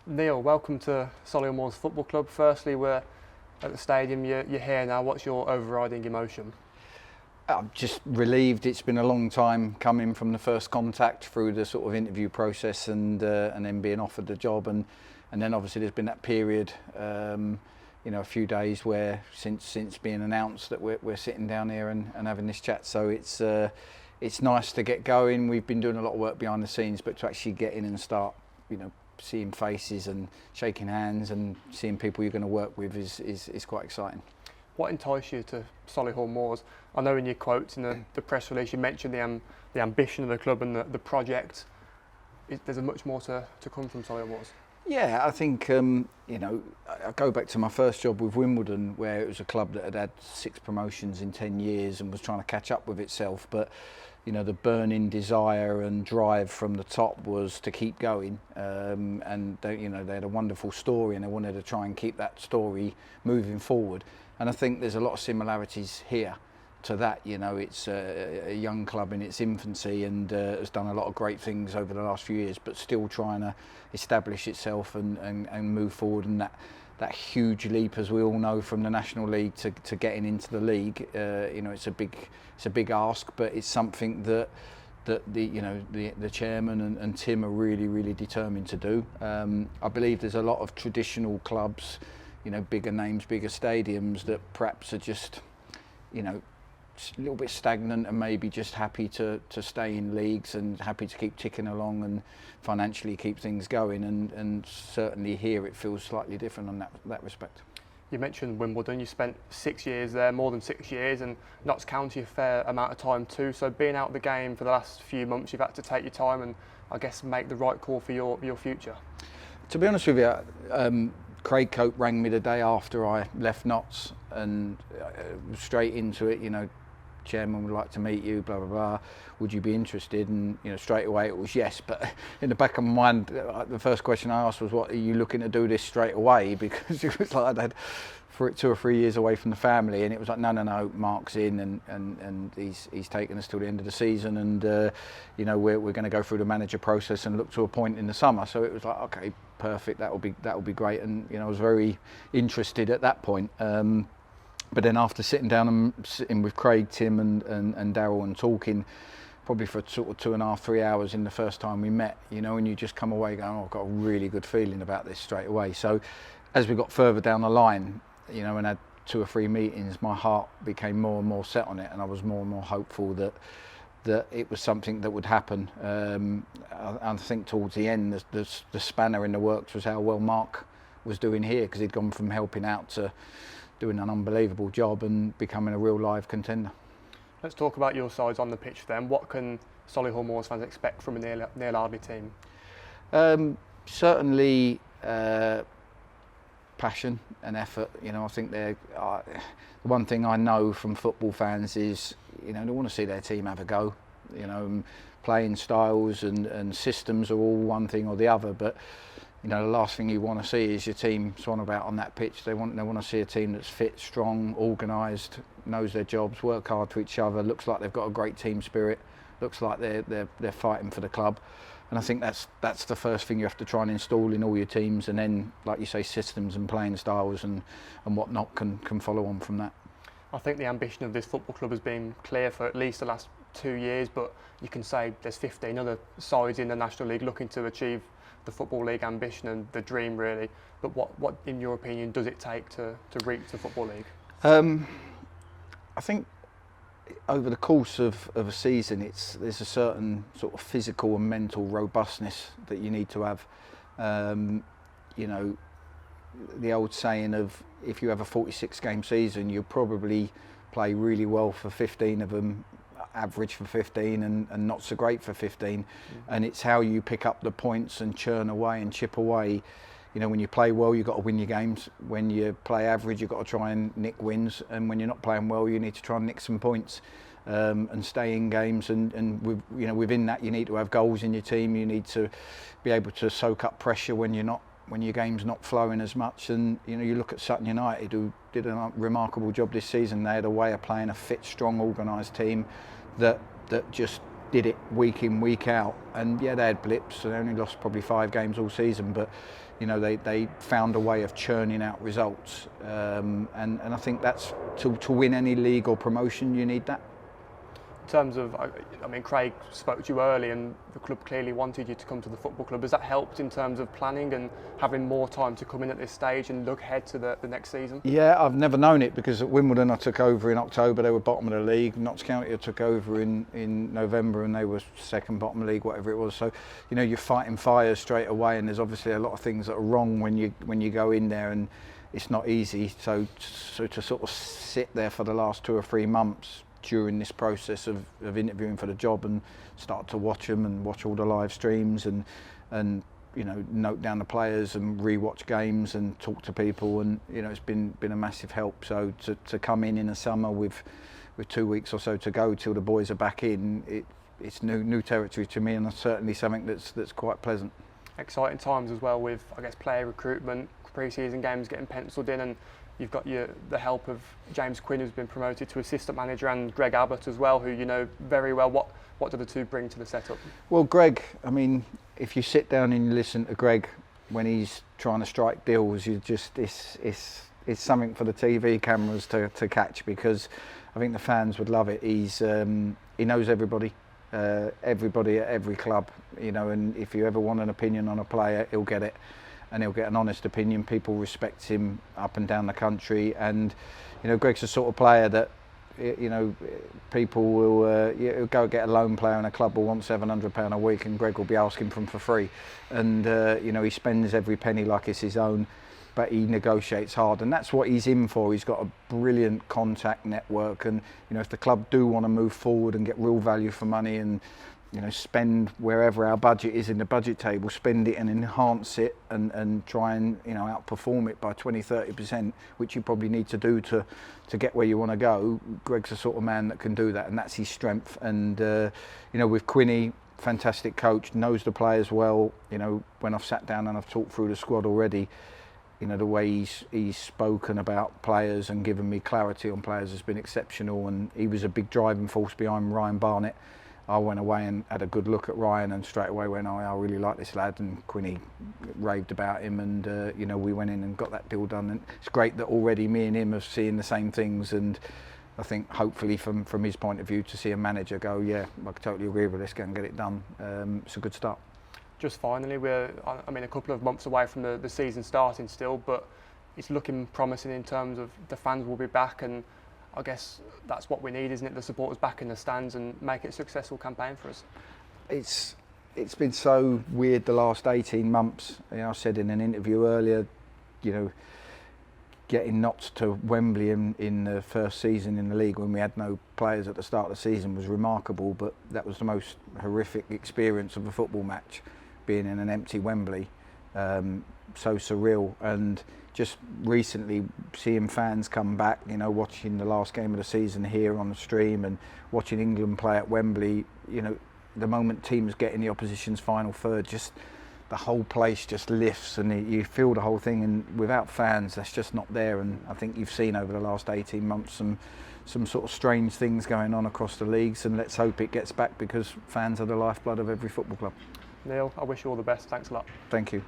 Neal, welcome to Solihull Football Club. Firstly, we're at the stadium. You're here now. What's your overriding emotion? I'm just relieved. It's been a long time coming from the first contact through the sort of interview process and then being offered the job, and then obviously there's been that period, a few days where since being announced that we're sitting down here and having this chat. So it's nice to get going. We've been doing a lot of work behind the scenes, but to actually get in and start, seeing faces and shaking hands and seeing people you're going to work with is quite exciting. What enticed you to Solihull Moors? I know in your quotes in the press release you mentioned the ambition of the club and the project. There's much more to come from Solihull Moors. Yeah, I think, I go back to my first job with Wimbledon, where it was a club that had 6 promotions in 10 years and was trying to catch up with itself. But, the burning desire and drive from the top was to keep going. And they had a wonderful story and they wanted to try and keep that story moving forward. And I think there's a lot of similarities here to that. It's a young club in its infancy and has done a lot of great things over the last few years, but still trying to establish itself and move forward. And that huge leap, as we all know, from the National League to getting into the league, it's a big ask, but it's something that the chairman and Tim are really determined to do. I believe there's a lot of traditional clubs, bigger names, bigger stadiums that perhaps are just, a little bit stagnant and maybe just happy to stay in leagues and happy to keep ticking along and financially keep things going, and certainly here it feels slightly different on that respect. You mentioned Wimbledon. You spent 6 years there, more than 6 years, and Notts County a fair amount of time too. So being out of the game for the last few months, you've had to take your time and I guess make the right call for your future. To be honest with you, Craig Cope rang me the day after I left Notts and straight into it, chairman would like to meet you, blah blah blah, would you be interested? And straight away it was yes, but in the back of my mind the first question I asked was, what are you looking to do this straight away? Because it was like I'd had 2 or 3 years away from the family, and it was like no, Mark's in and he's taken us till the end of the season, and we're going to go through the manager process and look to a point in the summer. So it was like, okay, perfect, that will be great. And I was very interested at that point. But then after sitting down and sitting with Craig, Tim and Daryl and talking probably for sort of 2.5, 3 hours in the first time we met, and you just come away going, oh, I've got a really good feeling about this straight away. So as we got further down the line, and had 2 or 3 meetings, my heart became more and more set on it, and I was more and more hopeful that it was something that would happen. I think towards the end, the spanner in the works was how well Mark was doing here, because he'd gone from helping out to doing an unbelievable job and becoming a real live contender. Let's talk about your sides on the pitch then. What can Solihull Moors fans expect from a Neal Ardley team? Certainly passion and effort. I think they're the one thing I know from football fans is they want to see their team have a go. Playing styles and systems are all one thing or the other, but the last thing you want to see is your team swan about on that pitch. They want to see a team that's fit, strong, organised, knows their jobs, work hard for each other, looks like they've got a great team spirit, looks like they're fighting for the club. And I think that's the first thing you have to try and install in all your teams, and then, like you say, systems and playing styles and whatnot can follow on from that. I think the ambition of this football club has been clear for at least the last 2 years, but you can say there's 15 other sides in the National League looking to achieve the Football League ambition and the dream, really. But what in your opinion does it take to reach the Football League? I think over the course of a season, there's a certain sort of physical and mental robustness that you need to have. The old saying of, if you have a 46 game season, you'll probably play really well for 15 of them, average for 15 and not so great for 15. And it's how you pick up the points and churn away and chip away. When you play well, you've got to win your games. When you play average, you've got to try and nick wins. And when you're not playing well, you need to try and nick some points and stay in games. And within that, you need to have goals in your team. You need to be able to soak up pressure when your game's not flowing as much. And you look at Sutton United, who did a remarkable job this season. They had a way of playing a fit, strong, organised team that just did it week in, week out, and yeah, they had blips. They only lost probably 5 games all season, but you know, they found a way of churning out results, and I think that's to win any league or promotion, you need that. In terms of, I mean, Craig spoke to you early, and the club clearly wanted you to come to the football club. Has that helped in terms of planning and having more time to come in at this stage and look ahead to the next season? Yeah, I've never known it, because at Wimbledon I took over in October, they were bottom of the league. Notts County I took over in November and they were second bottom of the league, whatever it was. So, you know, you're fighting fires straight away, and there's obviously a lot of things that are wrong when you go in there, and it's not easy. So to sort of sit there for the last 2 or 3 months during this process of interviewing for the job, and start to watch them and watch all the live streams, and you know, note down the players and re-watch games and talk to people, and you know, it's been a massive help. So to come in the summer with 2 weeks or so to go till the boys are back in, it's new territory to me, and it's certainly something that's quite pleasant. Exciting times as well, with, I guess, player recruitment, pre-season games getting penciled in, and you've got the help of James Quinn, who's been promoted to assistant manager, and Greg Abbott as well, who you know very well. What do the two bring to the setup? Well, Greg, I mean, if you sit down and you listen to Greg when he's trying to strike deals, you just it's something for the TV cameras to catch, because I think the fans would love it. He knows everybody at every club, you know, and if you ever want an opinion on a player, he'll get it. And he'll get an honest opinion. People respect him up and down the country, and you know, Greg's the sort of player that, you know, people will he'll go get a loan player, and a club will want £700 a week, and Greg will be asking for him for free. And you know, he spends every penny like it's his own, but he negotiates hard, and that's what he's in for. He's got a brilliant contact network, and you know, if the club do want to move forward and get real value for money, and you know, spend wherever our budget is in the budget table, spend it and enhance it, and try and, you know, outperform it by 20-30%, which you probably need to do to get where you want to go. Greg's the sort of man that can do that, and that's his strength. And you know, with Quinny, fantastic coach, knows the players well. You know, when I've sat down and I've talked through the squad already, you know, the way he's spoken about players and given me clarity on players has been exceptional, and he was a big driving force behind Ryan Barnett. I went away and had a good look at Ryan, and straight away went, I really like this lad, and Quinny raved about him, and you know, we went in and got that deal done. And it's great that already me and him are seeing the same things, and I think hopefully from his point of view, to see a manager go, yeah, I totally agree with this, go and get it done, it's a good start. Just finally, we're, I mean, a couple of months away from the season starting still, but it's looking promising in terms of the fans will be back, and I guess that's what we need, isn't it? The supporters back in the stands, and make it a successful campaign for us. It's been so weird the last 18 months. You know, I said in an interview earlier, you know, getting Notts to Wembley in the first season in the league when we had no players at the start of the season was remarkable, but that was the most horrific experience of a football match, being in an empty Wembley. So surreal. And just recently seeing fans come back, you know, watching the last game of the season here on the stream, and watching England play at Wembley, you know, the moment teams get in the opposition's final third, just the whole place just lifts, and you feel the whole thing. And without fans, that's just not there. And I think you've seen over the last 18 months some sort of strange things going on across the leagues, and let's hope it gets back, because fans are the lifeblood of every football club. Neil, I wish you all the best. Thanks a lot. Thank you.